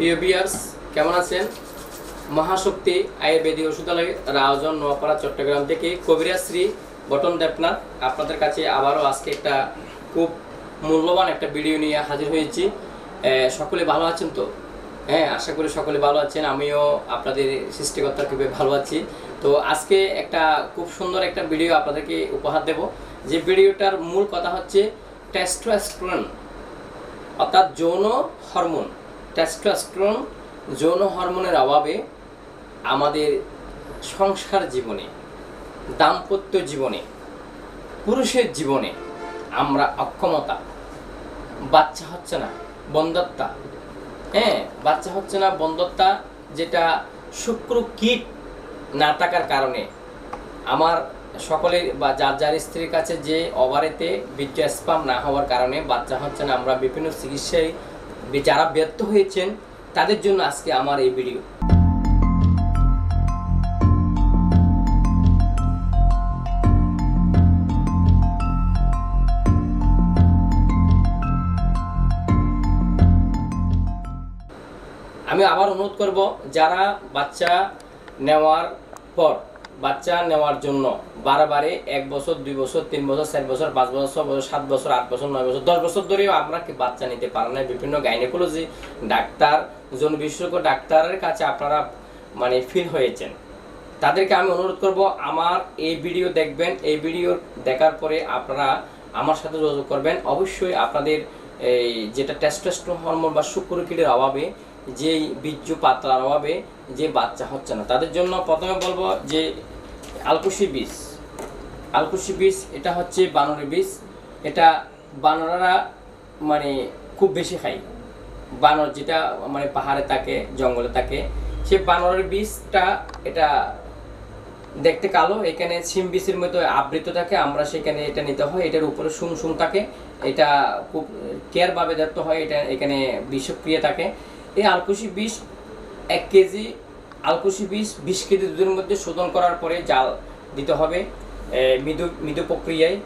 প্রিয় ভিউয়ার্স, কেমন আছেন? মহাশক্তি আয়ুর্বেদিক ওষুধালয় রাউজান নোয়াপাড়া চট্টগ্রাম থেকে কবিরাজ শ্রী বটন দেবনাথ আপনাদের কাছে আবারও আজকে একটা খুব মূল্যবান একটা ভিডিও নিয়ে হাজির হয়েছি। সকলে ভালো আছেন তো? হ্যাঁ, আশা করি সকলে ভালো আছেন। আমিও আপনাদের সৃষ্টিকর্তার কৃপায় ভালো আছি। তো আজকে একটা খুব সুন্দর একটা ভিডিও আপনাদেরকে উপহার দেব। যে ভিডিওটার মূল কথা হচ্ছে টেস্টোস্টেরন, অর্থাৎ যৌন হরমোন। টেস্টোস্টেরন যৌন হরমোনের অভাবে আমাদের সংসার জীবনে, দাম্পত্য জীবনে, পুরুষের জীবনে আমরা অক্ষমতা, বাচ্চা হচ্ছে না, বন্ধ্যত্বা, বাচ্চা হচ্ছে না, বন্ধ্যত্বা, যেটা শুক্র কীট না থাকার কারণে আমার সকলের বা যার যার স্ত্রীর কাছে যে ওভারেতে বীর্য স্পাম না হওয়ার কারণে বাচ্চা হচ্ছে না, আমরা বিভিন্ন চিকিৎসায় যারা ব্যর্থ হয়েছেন তাদের জন্য আজকে আমার এই ভিডিও। আমি আবার অনুরোধ করব, যারা বাচ্চা নেওয়ার পর, বাচ্চা নেওয়ার জন্য বারে 1 বছর, 2 বছর, 3 বছর, 4 বছর, 5 বছর, 6 বছর, 7 বছর, 8 বছর, 9 বছর, 10 বছর ধরেও আমরা কি বাচ্চা নিতে পারেন না, বিভিন্ন গাইনোকোলজি ডাক্তার, যৌন বিশেষজ্ঞ ডাক্তারের কাছে আপনারা ফিল হয়েছেন, তাদেরকে আমি অনুরোধ করব আমার এই ভিডিও দেখবেন। এই ভিডিও দেখার পরে আপনারা আমার সাথে যোগাযোগ করবেন। অবশ্যই আপনাদের এই যেটা টেস্টোস্টেরন হরমোন বা শুক্রকীটের অভাবে, যেই বীর্য পাতলার অভাবে যে বাচ্চা হচ্ছে না, তাদের জন্য প্রথমে বলবো যে আলকুশি বীজ, এটা হচ্ছে বানরের বীজ। এটা বানররা খুব বেশি খায়। বানর যেটা পাহাড়ে থাকে, জঙ্গলে থাকে, সে বানরের বীজটা, এটা দেখতে কালো, এখানে সিম বীজের মতো আবৃত থাকে, আমরা সেখানে এটা নিতে হয়। এটার উপরে সুম থাকে, এটা খুব কেয়ারভাবে দেখতে হয়, এটা এখানে বিষক্রিয়া থাকে। এই আলকুশি বীজ 1 কেজি আলকুশি বীজ 20 কেজি দুধের মধ্যে শোধন করার পরে জাল দিতে হবে মৃদু প্রক্রিয়ায়।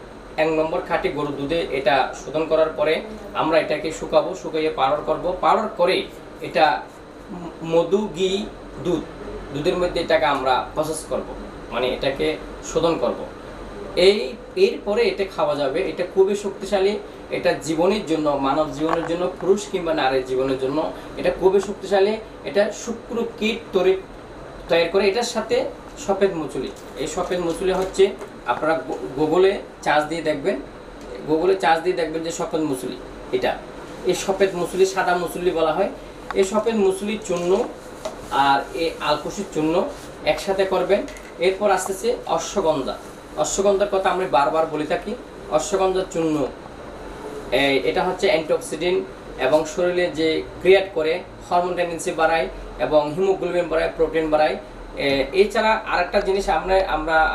1 নম্বর খাঁটি গরুর দুধে এটা শোধন করার পরে আমরা এটাকে শুকাবো, শুকিয়ে পাউডার করব। পাউডার করে এটা মধু, ঘি, দুধের মধ্যে এটাকে আমরা প্রসেস করব, এটাকে শোধন করব। এরপরে এটা খাওয়া যাবে। এটা খুবই শক্তিশালী, এটা জীবনের জন্য, মানব জীবনের জন্য, পুরুষ কিংবা নারীর জীবনের জন্য এটা খুবই শক্তিশালী। এটা শুক্র কীট তৈরি করে। এটার সাথে সফেদ মুচুলি, এই সফেদ মুচুলি হচ্ছে, আপনারা গুগলে চার্জ দিয়ে দেখবেন যে সফেদ মুচুলি, এটা এই সফেদ মুচুলি, সাদা মুচুলি বলা হয়। এই সফেদ মুচুলির চূর্ণ আর এই আলকুশির চূর্ণ একসাথে করবেন। এরপর আসতেছে অশ্বগন্ধার কথা আমরা বারবার বলে থাকি। অশ্বগন্ধার চূর্ণ, এটা হচ্ছে অ্যান্টিঅক্সিডেন্ট এবং শরীরে যে ক্রিয়েট করে, হরমোন টেন্ডেন্সি বাড়ায় এবং হিমোগ্লোবিন বাড়ায়, প্রোটিন বাড়ায়। এছাড়া আরেকটা জিনিস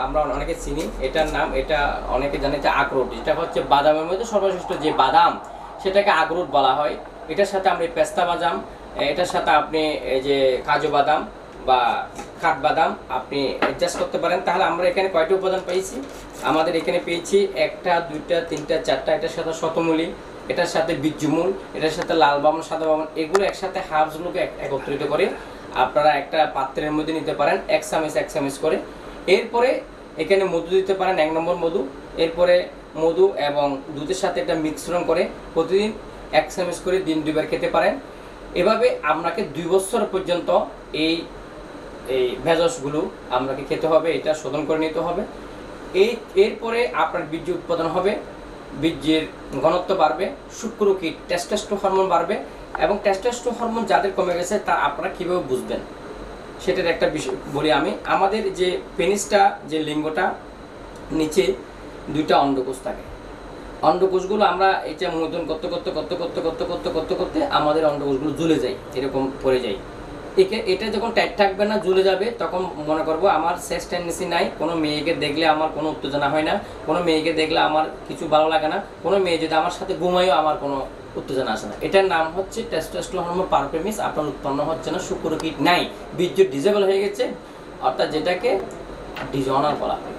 আমরা অনেকে চিনি, এটার নাম, এটা অনেকে জানে যে আখরোট, যেটা হচ্ছে বাদামের মধ্যে সর্বশ্রেষ্ঠ যে বাদাম, সেটাকে আখরোট বলা হয়। এটার সাথে আপনি পেস্তা বাদাম, এটার সাথে আপনি এই যে কাজু বাদাম বা কাঠবাদাম আপনি অ্যাডজাস্ট করতে পারেন। তাহলে আমরা এখানে কয়টি উপাদান পেয়েছি? আমাদের এখানে পেয়েছি 1টা, 2টা, 3টা, 4টা। এটার সাথে শতমূলী, এটার সাথে বীর্যমূল, এটার সাথে লাল বামন, সাদা বামন, এগুলো একসাথে হার্বসগুলোকে একত্রিত করে আপনারা একটা পাত্রের মধ্যে নিতে পারেন, 1 চামচ করে। এরপরে এখানে মধু দিতে পারেন, 1 নম্বর মধু। এরপরে মধু এবং দুধের সাথে এটা মিশ্রণ করে প্রতিদিন 1 চামচ করে দিন 2 বার খেতে পারেন। এভাবে আপনাকে 2 বছর পর্যন্ত এই ভেষজগুলো আপনাকে খেতে হবে, এটা শোধন করে নিতে হবে। এরপরে আপনার বীর্য উৎপাদন হবে, বীর্যের ঘনত্ব বাড়বে, শুক্রকীট টেস্টোস্টেরন হরমোন বাড়বে। এবং টেস্টোস্টেরন হরমোন যাদের কমে গেছে তা আপনারা কীভাবে বুঝবেন সেটার একটা বিষয় বলি আমি। আমাদের যে পেনিসটা, যে লিঙ্গটা, নিচে 2টা অন্ডকোষ থাকে। অন্ডকোষগুলো আমরা এটা মৈথুন করতে আমাদের অন্ডকোষগুলো ঝুলে যায়, এরকম পড়ে যায়। এটা যখন টাইট থাকবে না, ঝুলে যাবে, তখন মনে করবো আমার সেক্স টেন্ডেন্সি নাই, কোনো মেয়েকে দেখলে আমার কোনো উত্তেজনা হয় না, কোনো মেয়েকে দেখলে আমার কিছু ভালো লাগে না, কোনো মেয়ে যদি আমার সাথে ঘুমায়ও আমার কোনো উত্তেজনা আসে না। এটার নাম হচ্ছে টেস্টোস্টেরন হরমোন পারফেমিস। আপনার উৎপন্ন হচ্ছে না, শুক্রকীট নাই, বীর্য ডিজেবল হয়ে গেছে, অর্থাৎ যেটাকে ডিজনার বলা হয়।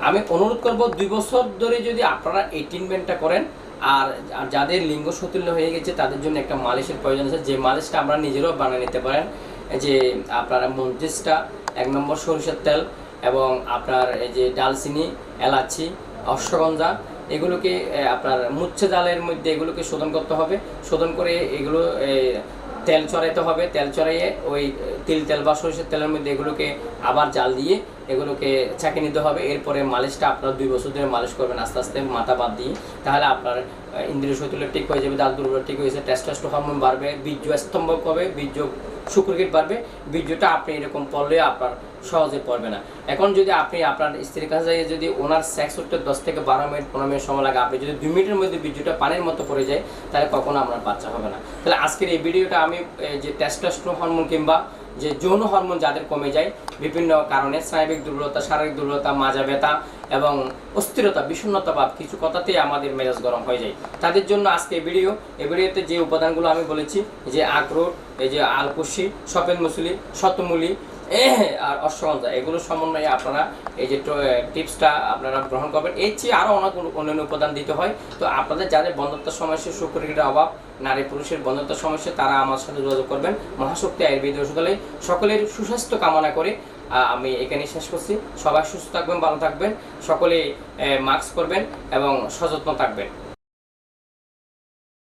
আমি অনুরোধ করব 2 বছর ধরে যদি আপনারা এই ট্রিটমেন্টটা করেন, আর যাদের লিঙ্গ সতুল্য হয়ে গেছে তাদের জন্য একটা মালিশের প্রয়োজন আছে, যে মালিশটা আমরা নিজেরাও বানিয়ে নিতে পারেন। যে আপনারা মঞ্জিসটা 1 নম্বর সরিষার তেল এবং আপনার এই যে ডালচিনি, এলাচি, অশ্বগন্ধা এগুলোকে আপনার মুচ্ছে জালের মধ্যে এগুলোকে শোধন করতে হবে। শোধন করে এগুলো তেল চড়াইতে হবে। তেল চড়াইয়ে ওই তিল তেল বা সরিষার তেলের মধ্যে এগুলোকে আবার জাল দিয়ে এগুলোকে ছাঁকে নিতে হবে। এরপরে মালিশটা আপনারা 2 বছর ধরে মালিশ করবেন আস্তে আস্তে মাথা বাদ দিয়ে। তাহলে আপনার ইন্দ্রিয় শৈথিল্য ঠিক হয়ে যাবে, দাঁত দুর্বল ঠিক হয়েছে, টেস্টোস্টেরন হরমোন বাড়বে, বীর্য স্তম্ভক হবে, বীর্য শুক্রকীট বাড়বে। বীর্যটা আপনি এরকম পড়লে আপনার সহজে পড়বে না। এখন যদি আপনি আপনার স্ত্রীর কাছে যাই, যদি ওনার সেক্স করতে 10 থেকে 12 মিনিট 15 মিনিট সময় লাগে, আপনি যদি 2 মিনিটের মধ্যে বীর্যটা পানির মতো পড়ে যায়, তাহলে কখনো আপনার বাচ্চা হবে না। তাহলে আজকের এই ভিডিওটা আমি যে টেস্টোস্টেরন হরমোন কিংবা যে যৌন হরমোন যাদের কমে যায় বিভিন্ন কারণে, স্নায়বিক দুর্বলতা, শারীরিক দুর্বলতা, মাজা ব্যথা এবং অস্থিরতা, বিষণ্ণতা ভাব, কিছু কথাতেই আমাদের মেজাজ গরম হয়ে যায়, তাদের জন্য আজকে এই ভিডিওতে যে উপাদানগুলো আমি বলেছি, যে আখরোট, এই যে আলকুশি, সফেদ মুসুলি, শতমূলি আর অশ্বগন্ধা, এগুলো সমন্বয়ে আপনারা এই যে টিপসটা আপনারা গ্রহণ করবেন। এর চেয়ে আরও অনেক অন্যান্য উপাদান দিতে হয়। তো আপনাদের যাদের বন্ধ্যত্বের সমস্যা, শুক্রকীটের অভাব, নারী পুরুষের বন্ধ্যত্বের সমস্যা, তারা আমার সাথে যোগাযোগ করবেন। মহাশক্তি আয়ুর্বেদ ওষুধালয়। সকলের সুস্বাস্থ্য কামনা করে আমি এখানে শেষ করছি। সবাই সুস্থ থাকবেন, ভালো থাকবেন, সকলে মাস্ক পরবেন এবং সযত্ন থাকবেন।